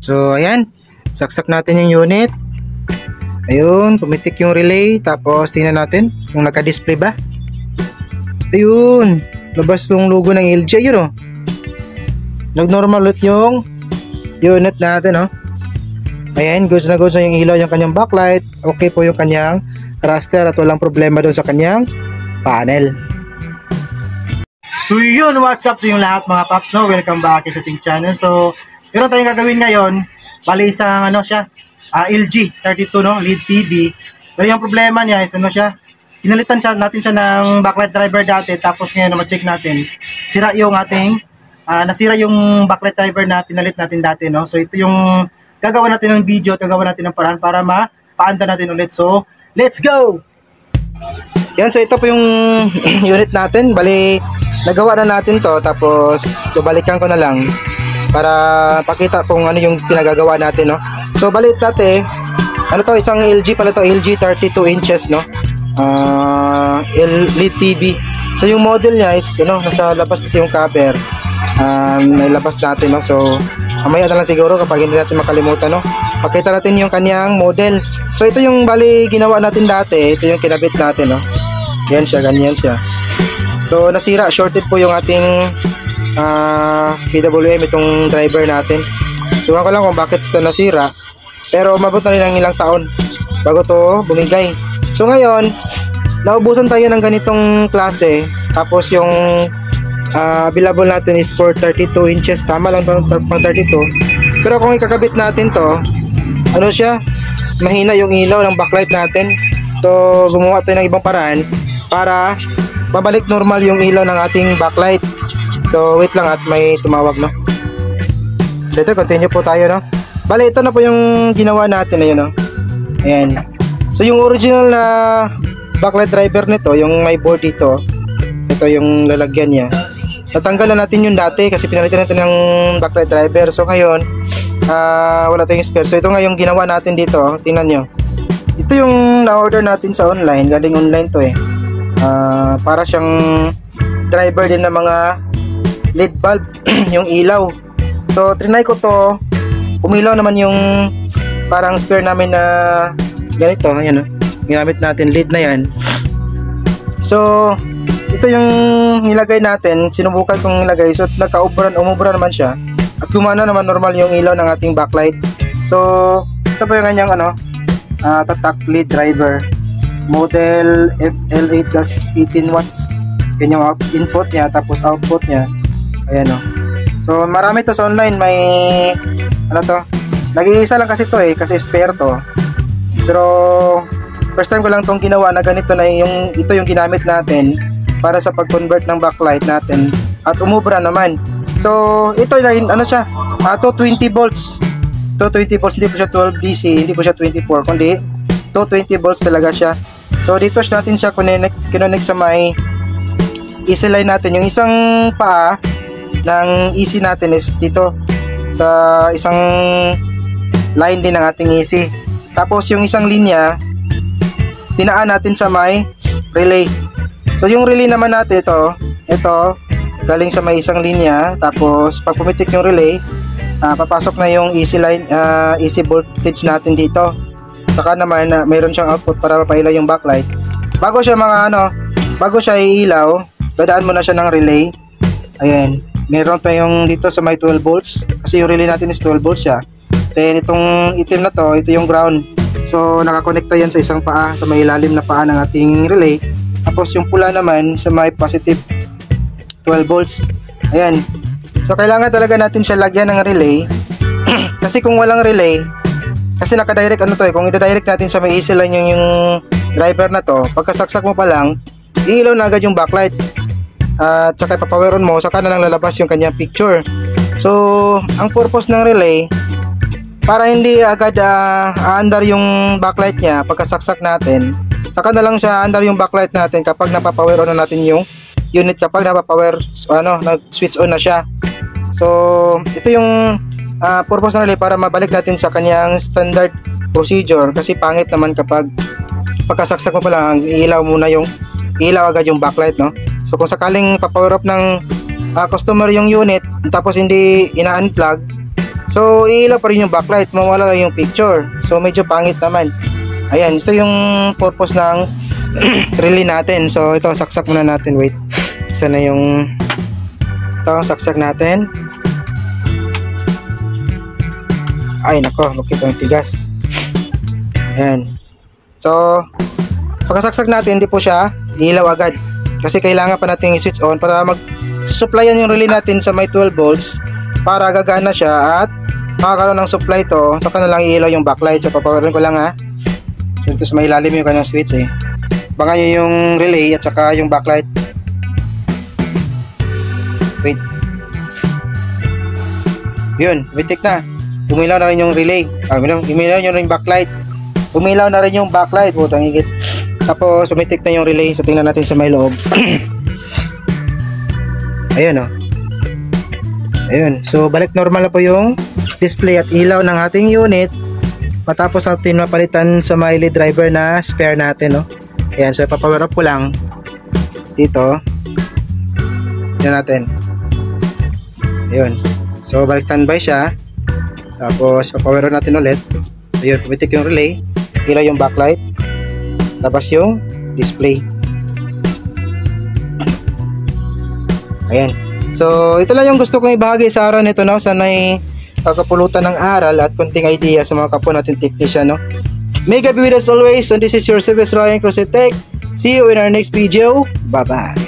So ayan, saksak natin yung unit. Ayun, pumitik yung relay. Tapos tingnan natin kung naka-display ba. Ayun, labas yung logo ng LG. Ayun oh, nag-normal ulit yung unit natin oh. Ayan, goods na yung ilaw, yung kanyang backlight. Okay po yung kanyang raster at walang problema doon sa kanyang panel. So yun, what's up sa yung lahat mga paps, no? Welcome back sa ating channel. So meron tayong gagawin ngayon. Bali isang ano siya, LG 32 no, LED TV. Pero yung problema niya is ano siya, pinalitan natin siya ng backlight driver dati. Tapos ngayon ma-check natin, sira yung ating nasira yung backlight driver na pinalit natin dati, no? So ito yung gagawa natin ng video, gagawa natin ng paraan para mapaanda natin ulit. So let's go! Yan, so ito po yung unit natin. Bali, nagawa na natin to. Tapos, so balikan ko na lang para pakita kung ano yung pinagagawa natin, no? So, balit dati, ano to, isang LG pala to, LG 32 inches, no? LED TV. So, yung model niya is, ano, nasa labas kasi yung cover. Nailabas natin, no? So, mamaya na lang siguro kapag hindi natin makalimutan, no? Pakita natin yung kanyang model. So ito yung bali ginawa natin dati. Ito yung kinabit natin, no? Yan siya, ganyan siya. So nasira, shorted po yung ating PWM, itong driver natin. So ko lang kung bakit ito nasira. Pero umabot na rin ng ilang taon bago to bumigay. So ngayon, naubusan tayo ng ganitong klase. Tapos yung available natin is for 32 inches. Tama lang pang 32. Pero kung ikakabit natin to, ano siya, mahina yung ilaw ng backlight natin. So gumawa tayo ng ibang paraan para mabalik normal yung ilaw ng ating backlight. So wait lang at may tumawag, no? So ito, continue po tayo, no? Bale, ito na po yung ginawa natin, ayun, no? Ayan. So yung original na backlight driver nito, yung may board dito, ito yung lalagyan niya. Natanggalan natin yung dati kasi pinalitan natin ng backlight driver. So ngayon, wala tayong spare. So ito nga yung ginawa natin dito. Tingnan nyo. Ito yung na-order natin sa online. Galing online to eh. Para siyang driver din ng mga LED bulb. Yung ilaw. So trinay ko to. Umilaw naman yung parang spare namin na ganito. Ayan, ginamit natin LED na yan. So ito yung nilagay natin, sinubukan kong nilagay. So umubra naman siya. At gumana naman normal yung ilaw ng ating backlight. So ito po yung kanyang tatak LED driver. Model FL8-18 watts. Yan yung input niya, tapos output niya. Ayan o. So marami to sa online. May ano to, nag-iisa lang kasi to eh, kasi spare to. Pero first time ko lang tong ginawa na ganito na yung, ito yung ginamit natin para sa pag-convert ng backlight natin at umubra naman. So ito na ano siya, 220 volts. 220 volts, hindi po siya 12 DC, hindi po siya 24, kundi 220 volts talaga siya. So dito natin siya connect sa may EC line natin. Yung isang paa ng EC natin is dito sa isang line din ng ating EC. Tapos yung isang linya tinaan natin sa may relay. So yung relay naman natin ito galing sa may isang linya. Tapos pag pumitik yung relay, papasok na yung EC line, EC voltage natin dito. Saka naman mayroon siyang output para mapailaw yung backlight. Bago siya bago siya iilaw, dadaan mo na siya ng relay. Ayan, meron tayong dito sa may 12 volts kasi yung relay natin is 12 volts siya. Then itong itim na to, ito yung ground. So nakakonekta yan sa isang paa, sa may ilalim na paa ng ating relay. Tapos yung pula naman sa may positive 12 volts. Ayan. So kailangan talaga natin siya lagyan ng relay. Kasi kung walang relay, kasi naka-direct ano to eh, kung i-direct natin sa may EC line yung driver na to, pagkasaksak mo pa lang, iilaw na agad yung backlight. At saka ipapower on mo, saka na lang lalabas yung kanyang picture. So ang purpose ng relay, para hindi agad aandar yung backlight niya pagkasaksak natin, saka na lang siya andar yung backlight natin kapag napapower on na natin yung unit, kapag napapower nag-switch on na siya. So ito yung purpose ng relay, para mabalik natin sa kanyang standard procedure. Kasi pangit naman kapag pagkasaksak mo pa lang, ilaw agad yung backlight, no? So kung sakaling papower up ng customer yung unit tapos hindi ina-unplug, So iilaw pa rin yung backlight, mawala lang yung picture. So medyo pangit naman. Ayan, ito yung purpose ng relay natin. So ito, saksak muna natin. Wait, sana yung ito, saksak natin. Ay nako, bakit ang tigas. Ayan. So pagkasaksak natin, hindi po siya ilaw agad kasi kailangan pa natin i-switch on para mag-supplyan yung relay natin sa may 12 volts para gagana siya at makakaroon ng supply to. Saka na lang ilaw yung backlight. So papawarin ko lang ha. So ito sa may ilalim yung kanyang switch eh. Baka yun yung relay at saka yung backlight. Wait. Yun, bitik na. Umilaw na rin yung relay. Umilaw na rin yung backlight. Umilaw na rin yung backlight. Putang higit. Tapos umitik na yung relay. So tingnan natin sa may loob. Ayun oh. Ayun. So balik normal na po yung display at ilaw ng ating unit. Matapos natin mapalitan sa may lead driver na spare natin, no? Ayan, so ipapower up ko lang dito. Tingnan natin. Ayun. So balik standby siya. Tapos papower up natin ulit. Ayun, pumitik yung relay, ilaw yung backlight, tapos yung display. Ayan. So ito lang yung gusto kong ibahagi sa araw nito, no? Sana'y kakapulutan ng aral at kunting idea sa mga kapwa natin technician, no? May God be with us always, and this is your service Ryan Cruz Tech. See you in our next video. Bye bye.